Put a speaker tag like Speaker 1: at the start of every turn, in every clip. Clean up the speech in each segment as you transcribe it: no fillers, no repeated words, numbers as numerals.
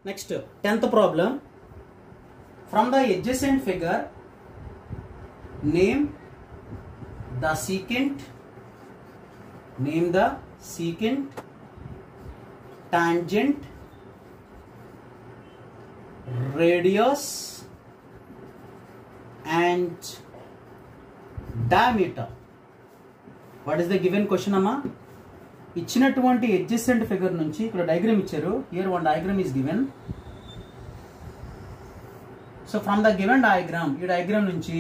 Speaker 1: Next, 10th problem. From the adjacent figure, name the secant, tangent, radius and diameter. What is the given question, amma? ఇచ్చినటువంటి adjacent figure నుంచి ఇక్కడ diagram ఇచ్చారు. Here one diagram is given. So from the given diagram, ఈ diagram నుంచి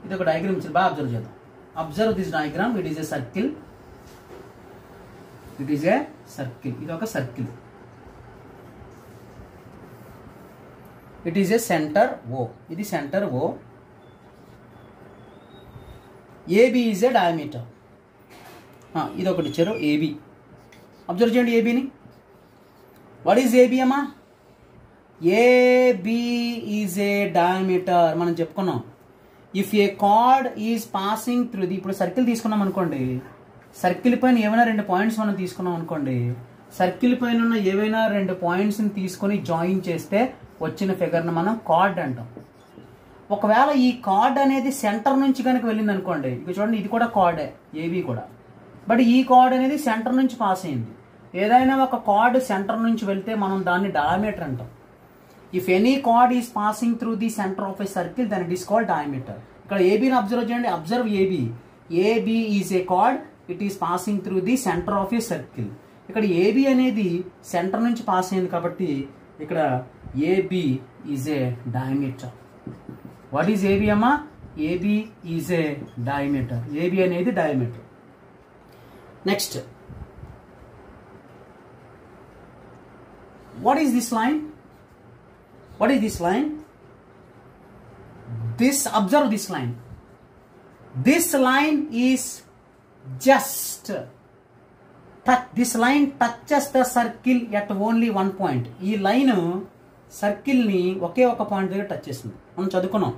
Speaker 1: ఇది ఒక diagram ఇచ్చారు. బాగా అబ్జర్వ్ చేద్దాం. Observe this diagram. It is a circle. ఇది ఒక circle. It is a center O. ఇది center O. AB is a diameter. ఇది ఒకటి ఇచ్చారు AB. అబ్జర్వ్ చేయండి ఏబీని. వాట్ ఈజ్ ఏబీ అమ్మా? AB is a diameter. మనం చెప్పుకున్నాం. If A card is passing through the, ఇప్పుడు సర్కిల్ తీసుకున్నాం అనుకోండి, సర్కిల్ పైన ఏమైనా 2 పాయింట్స్ మనం తీసుకున్నాం అనుకోండి, సర్కిల్ పైన ఉన్న ఏవైనా 2 పాయింట్స్ని తీసుకొని జాయిన్ చేస్తే వచ్చిన ఫిగర్ని మనం కార్డ్ అంటాం. ఒకవేళ ఈ కార్డ్ అనేది సెంటర్ నుంచి కనుక వెళ్ళింది అనుకోండి, ఇక చూడండి ఇది కూడా కార్డే, ఏబీ కూడా, బట్ ఈ కార్డ్ అనేది సెంటర్ నుంచి పాస్ అయింది. ఏదైనా ఒక కార్డ్ సెంటర్ నుంచి వెళ్తే మనం దాన్ని డయామీటర్ అంటాం. If any chord is passing through the centre of a circle then it is called diameter. ఇక్కడ ఏబీని అబ్జర్వ్ చేయండి. Observe AB. AB is a chord, it is passing through the centre of a circle. ఇక్కడ AB అనేది centre నుంచి pass అయింది కాబట్టి ఇక్కడ AB is a diameter. What is AB అమ్మా? AB is a diameter. AB అనేది diameter. Next, what is this line? What is this line? Observe this line. This line is just this line touches the circle at only one point. ఈ line circle ని ఒకే ఒక point దగ్గర touch చేస్తుంది. మనం చదువుకున్నాం.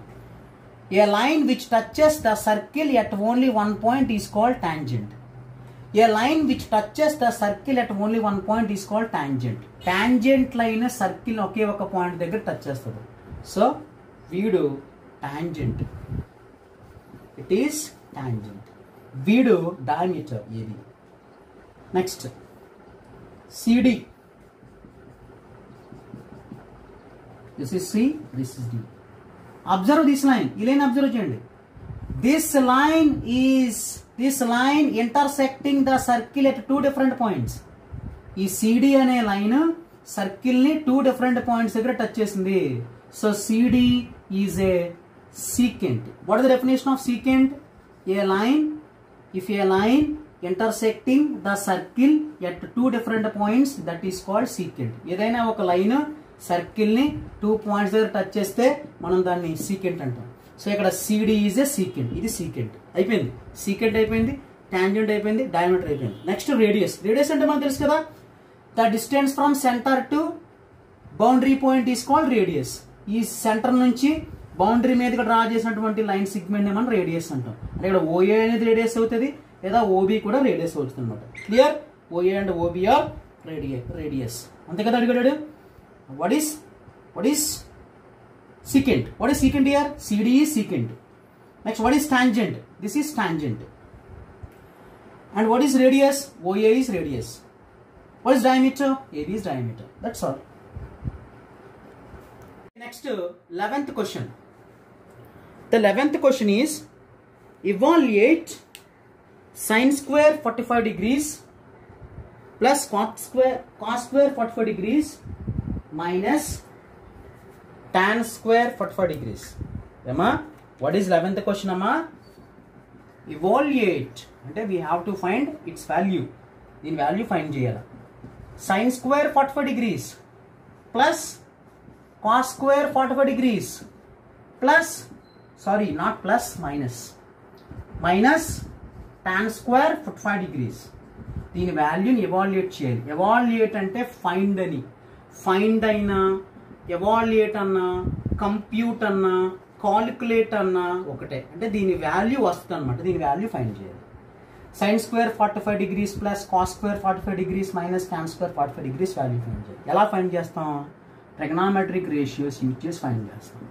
Speaker 1: A line which touches the circle at only one point is called tangent. A line which touches the circle at only one point is called tangent. Tangent line circle ఒకే ఒక point దగ్గర touch చేస్తుంది. So వీడు tangent. It is tangent. వీడు diameter ఏది. Next CD. This is C, this is D. Observe this line. ఈ line observe చేయండి. This line intersecting the circle at 2 different points. ఈ CD అనే లైన్ సర్కిల్ ని 2 different points దగ్గర touch చేసింది. So CD is a secant. What is the definition of secant? If a line intersecting the circle at 2 different points, that is called secant. ఏదైనా ఒక line circle ని 2 points దగ్గర touch చేస్తే మనం దాన్ని secant అంటాం. సో ఇక్కడ CD ఈజ్ ఏ సీకెంట్. ఇది సీకెంట్ అయిపోయింది. సీకెంట్ అయిపోయింది, టాంజెంట్ అయిపోయింది, డయామీటర్ అయిపోయింది. Next radius. రేడియస్ అంటే మనకు తెలుసు కదా, the distance from centre to boundary point is called radius. ఈ సెంటర్ నుంచి బౌండరీ మీదకి డ్రా చేసినటువంటి లైన్ సెగ్మెంట్ ని మనం రేడియస్ అంటాం. అంటే ఇక్కడ ఓఏ అనేది రేడియస్ అవుతుంది, లేదా ఓబీ కూడా రేడియస్ అవుతుంది అనమాట. Clear? OA and OB are radius. అంతే కదా అడిగాడు. What is secant? What is secant here? CD is secant. Next, what is tangent? This is tangent. And what is radius? OA is radius. What is diameter? AB is diameter. That's all. Next, 11th question. The 11th question is, evaluate sin square 45 degrees plus cos square 45 degrees minus tan square 45 degrees. Amma, what is 11th question amma? Evaluate అంటే we have to find its value. దీని value find చేయాలి. sin square 45 degrees plus cos square 45 degrees plus, sorry, not plus, minus tan square 45 degrees. దీని వాల్యూని evaluate చేయాలి. Evaluate అంటే find అని. Find అయినా, evaluate అన్నా, కంప్యూట్ అన్నా, కాలిక్యులేట్ అన్నా ఒకటే. అంటే దీని వాల్యూ వస్తుంది అనమాట. దీని వాల్యూ ఫైండ్ చేయాలి. Sine square 45 degrees plus cos square 45 degrees minus tan square 45 degrees value find చేయాలి. ఎలా ఫైండ్ చేస్తాం? ట్రిగ్నామెట్రిక్ రేషియోస్ యూజ్ చేసి ఫైండ్ చేస్తాం.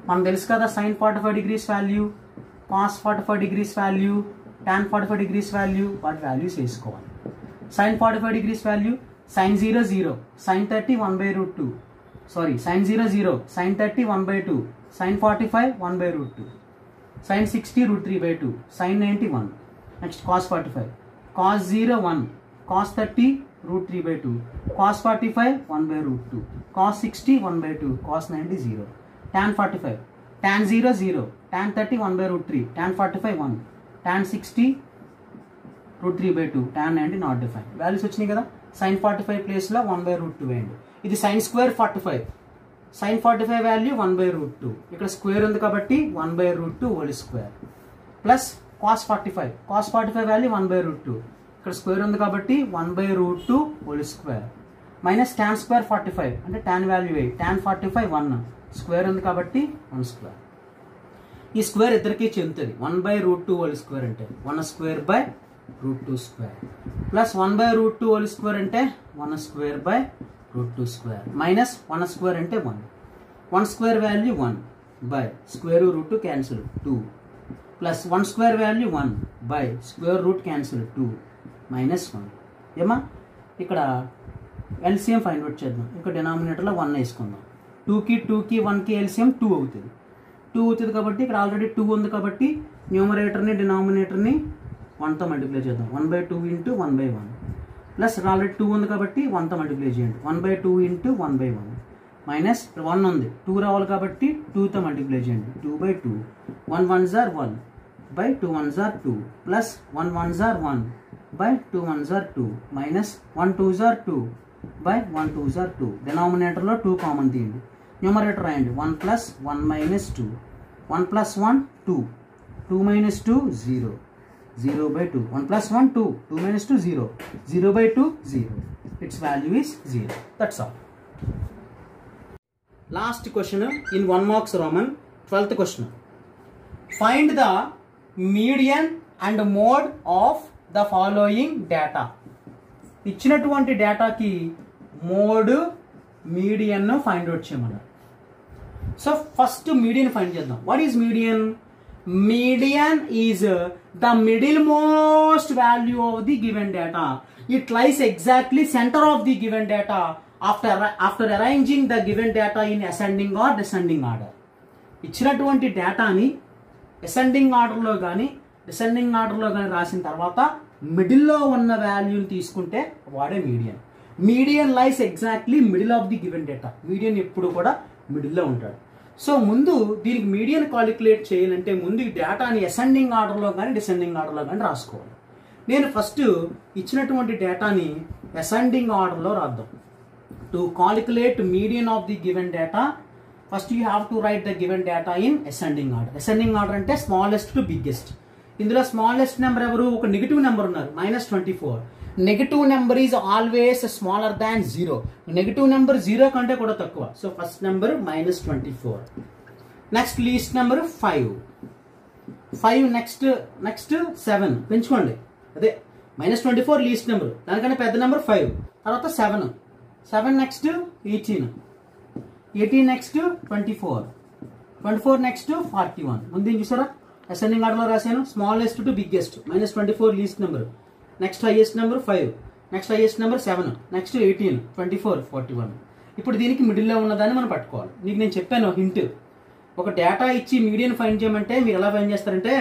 Speaker 1: మనం తెలుసు కదా sine 45 degrees value, cos 45 degrees value, tan 45 degrees value, వాటి వాల్యూస్ వేసుకోవాలి. Sine 45 degrees value sin 0 0, sin 30 1/√2, sorry sin 0 0, sin 30 1/2, sin 45 1/√2, sin 60 √3/2, sin 90 1. Next cos 45, cos 0 1, cos 30 √3/2, cos 45 1/√2, cos 60 1/2, cos 90 0, tan 45, tan 0 0, tan 30 1/√3, tan 45 1, tan 60 √3/2, tan 90 not define. Values వచ్చినాయి కదా. sin 45 ప్లేస్లో 1/√2 వేయండి. ఇది sin square 45, sin 45 value 1/√2, ఇక్కడ square ఉంది కాబట్టి 1/√2 whole square, plus cos 45, cos 45 value 1/√2, ఇక్కడ square ఉంది కాబట్టి 1/√2 whole square, minus tan square 45 అంటే tan వాల్యూ 8, tan 45 1, స్క్వేర్ ఉంది కాబట్టి 1 స్క్వేర్. ఈ స్క్వేర్ ఇద్దరికి చెందుతుంది. 1/√2 హోల్ స్క్వేర్ అంటే 1 square by √2 square, plus 1/√2 whole square అంటే 1 square by √2 square, minus 1 square అంటే 1, 1 square value 1 by square root cancel 2, plus 1 square value 1 by square root cancel 2, minus 1. ఏమా ఇక్కడ ఎల్సిఎం ఫైండ్ అవుట్ చేద్దాం. ఇక్కడ డినామినేటర్లో 1 వేసుకుందాం. 2కి 1కి ఎల్సిఎం 2 అవుతుంది. 2 అవుతుంది కాబట్టి ఇక్కడ ఆల్రెడీ 2 ఉంది కాబట్టి న్యూమరేటర్ని డినామినేటర్ని 1తో మల్టిప్లై చేద్దాం. 1/2 ఇంటూ 1/1, ప్లస్ ఆల్రెడీ 2 ఉంది కాబట్టి 1తో మల్టిప్లై చేయండి. 1/2 ఇంటూ 1/1, మైనస్ 1 ఉంది 2 రావాలి కాబట్టి 2తో మల్టిప్లై చేయండి. 2/2, 1 1s are 1 by 2 1s are 2, plus 1 1s are 1 by 2 1s are 2, minus 1 2s are 2 by 1 2s are 2. డినామినేటర్లో 2 common తీయండి. న్యూమరేటర్ రాయండి. 1 plus 1 minus 2, 1 plus 1 2, 2 minus 2 0, 0/2, 1 plus 1 2, 2 minus 2 0, 0/2 0. Its value is 0. That's all. Last question in 1 marks Roman, 12th question. Find the median and mode of the following data. ఇచ్చినటువంటి డేటాకి mode median find out చేయమన్నారు. So first median find చేద్దాం. What is median? Median is the middlemost value of the given data. It lies exactly center of the given data after arranging the given data in ascending or descending order. ఇచ్చినటువంటి డేటాని ascending ఆర్డర్లో కానీ descending ఆర్డర్లో కానీ రాసిన తర్వాత మిడిల్లో ఉన్న వాల్యూని తీసుకుంటే వాడే median. Median lies exactly middle of the given data. Median ఎప్పుడు కూడా మిడిల్లో ఉంటాడు. సో ముందు దీనికి మీడియన్ కాలిక్యులేట్ చేయాలంటే ముందు ఈ డేటాని అసెండింగ్ ఆర్డర్లో కానీ డిసెండింగ్ ఆర్డర్లో కానీ రాసుకోవాలి. నేను ఫస్ట్ ఇచ్చినటువంటి డేటాని అసెండింగ్ ఆర్డర్లో రాద్దాం. To calculate median of the given data first you have to right the given data in ascending order. Ascending order అంటే స్మాలెస్ట్ టు బిగ్గెస్ట్. ఇందులో స్మాలెస్ట్ నెంబర్ ఎవరు? ఒక నెగిటివ్ నెంబర్ ఉన్నారు, -24. Negative number is always smaller than 0. Negative number 0 కంటే కూడా తక్కువ. So first number -24. Next least number 5. Next 7 పెంచుకోండి. అదే -24 లీస్ట్ నెంబర్, దానికంటే పెద్ద నెంబర్ 5. తర్వాత 7 నెక్స్ట్ 18 నెక్స్ట్ 24 నెక్స్ట్ 41. ముందు ఏం చూసారా? అసెండింగ్ ఆర్డర్లో రాశాను. Smallest to biggest, -24 least number, next highest number 5, next highest number 7, next 18, 24, 41. ఇప్పుడు దీనికి మిడిల్లో ఉన్నదాన్ని మనం పట్టుకోవాలి. నీకు నేను చెప్పాను హింట్. ఒక డేటా ఇచ్చి మీడియన్ ఫైండ్ చేయమంటే మీరు ఎలా ఫైండ్ చేస్తారంటే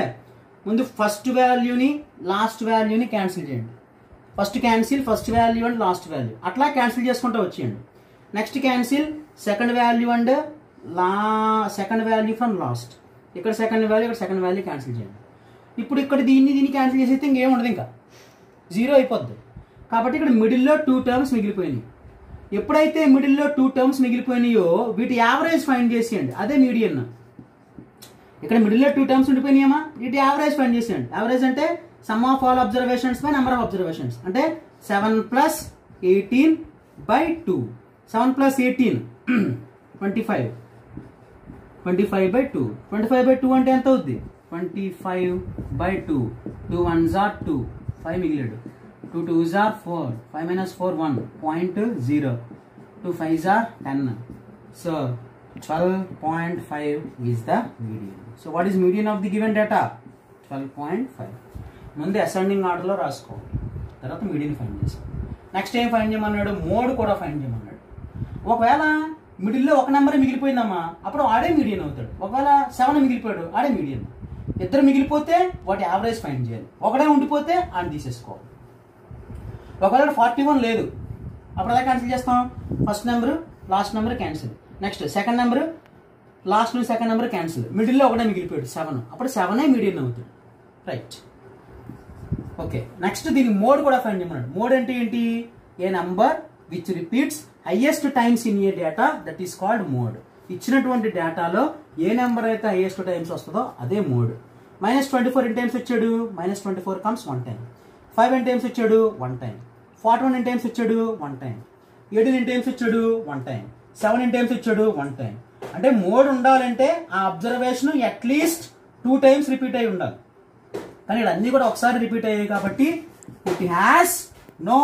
Speaker 1: ముందు ఫస్ట్ వాల్యూని లాస్ట్ వాల్యూని క్యాన్సిల్ చేయండి. First cancel first value and last value, అట్లా క్యాన్సిల్ చేసుకుంటూ వచ్చేయండి. Next cancel second value and second value from last. ఇక్కడ సెకండ్ వాల్యూ, ఇక్కడ సెకండ్ వాల్యూ క్యాన్సిల్ చేయండి. ఇప్పుడు ఇక్కడ దీన్ని క్యాన్సిల్ చేసేస్తే ఇంకేం ఉండదు, ఇంకా 0 అయిపోద్ది. కాబట్టి ఇక్కడ మిడిల్లో 2 టర్మ్స్ మిగిలిపోయినాయి. ఎప్పుడైతే మిడిల్లో 2 టర్మ్స్ మిగిలిపోయినాయో వీటి యావరేజ్ ఫైండ్ చేసేయండి. అదే మీడియన్. ఇక్కడ మిడిల్లో 2 టర్మ్స్ ఉండిపోయినాయమ్మా, వీటి యావరేజ్ ఫైండ్ చేసేయండి. యావరేజ్ అంటే some of all observations by number of observations. అంటే 7 + 18/2. 7 + 18 25. 25/2. 25/2 అంటే ఎంత అవుద్ది? 25/2. 2 1s are 2, 5 మిగిలాడు. 2 2s are 4, 5 minus 4 1, 0.0, 2 5s are 10. So 12.5 is the median. So what is median of the given data? 12.5. ముందు ascending ఆర్డర్లో రాసుకోవాలి, తర్వాత మీడియన్ ఫైండ్ చేసాం. నెక్స్ట్ ఏం ఫైండ్ చేయమన్నాడు? మోడ్ కూడా ఫైండ్ చేయమన్నాడు. ఒకవేళ మిడిల్లో ఒక నెంబర్ మిగిలిపోయిందమ్మా, అప్పుడు ఆడే మీడియన్ అవుతాడు. ఒకవేళ 7 మిగిలిపోయాడు, ఆడే మీడియన్. ఇద్దరు మిగిలిపోతే వాటి యావరేజ్ ఫైండ్ చేయాలి. ఒకడే ఉండిపోతే ఆడ తీసేసుకోవాలి. ఒకవేళ 41 లేదు, అప్పుడు ఎలా క్యాన్సిల్ చేస్తాం? First number last number cancel. Next second number last నుంచి సెకండ్ నెంబర్ క్యాన్సిల్. మిడిల్లో ఒకటే మిగిలిపోయాడు 7, అప్పుడు 7 మీడియన్ అవుతాడు. రైట్. ఓకే, నెక్స్ట్ దీనికి మోడ్ కూడా ఫైండ్ చేయమన్నాడు. మోడ్ అంటే ఏంటి? A number which repeats highest times in a data, that is called mode. ఇచ్చినటువంటి డేటాలో ఏ నెంబర్ అయితే హైయెస్ట్ టైమ్స్ వస్తుందో అదే మోడ్. -24 ఎన్ టైమ్స్ వచ్చాడు, -24 కమ్స్ 1 టైం. 5 ఎన్ టైమ్స్ వచ్చాడు 1 టైం. 41 ఎన్ టైమ్స్ వచ్చాడు 1 టైం. 18 ఎన్ టైమ్స్ వచ్చాడు 1 టైం. 7 ఎన్ టైమ్స్ వచ్చాడు 1 టైం. అంటే మోడ్ ఉండాలంటే ఆ అబ్జర్వేషన్ అట్లీస్ట్ 2 టైమ్స్ రిపీట్ అయి ఉండాలి. కానీ ఇక్కడ అన్ని కూడా ఒకసారి రిపీట్ అయ్యాయి కాబట్టి it has no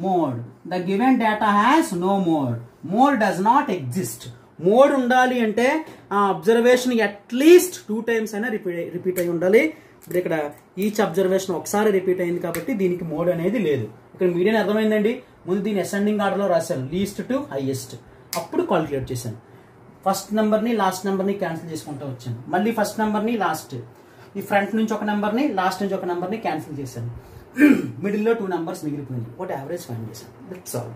Speaker 1: mode. The given data has no mode. Mode does not exist. Mode ఉండాలి అంటే ఆ అబ్జర్వేషన్ అట్లీస్ట్ 2 టైమ్స్ అయినా రిపీట్ అయి ఉండాలి. ఇప్పుడు ఇక్కడ ఈచ్ అబ్జర్వేషన్ ఒకసారి రిపీట్ అయింది కాబట్టి దీనికి మోడ్ అనేది లేదు. ఇక్కడ మీడియన్ అర్థమైందండి. ముందు దీన్ని అసెండింగ్ ఆర్డర్లో రాశాను, లీస్ట్ టు హైయెస్ట్. అప్పుడు కాలిక్యులేట్ చేశాను. ఫస్ట్ నెంబర్ని లాస్ట్ నెంబర్ని క్యాన్సిల్ చేసుకుంటూ వచ్చాను. మళ్ళీ ఫస్ట్ నెంబర్ని లాస్ట్, ఈ ఫ్రంట్ నుంచి ఒక నెంబర్ని లాస్ట్ నుంచి ఒక నెంబర్ని క్యాన్సిల్ చేశాను. మిడిల్లో 2 నెంబర్స్ మిగిలిపోయింది. ఒకటి యావరేజ్ ఫైండ్ చేశాను. That's all.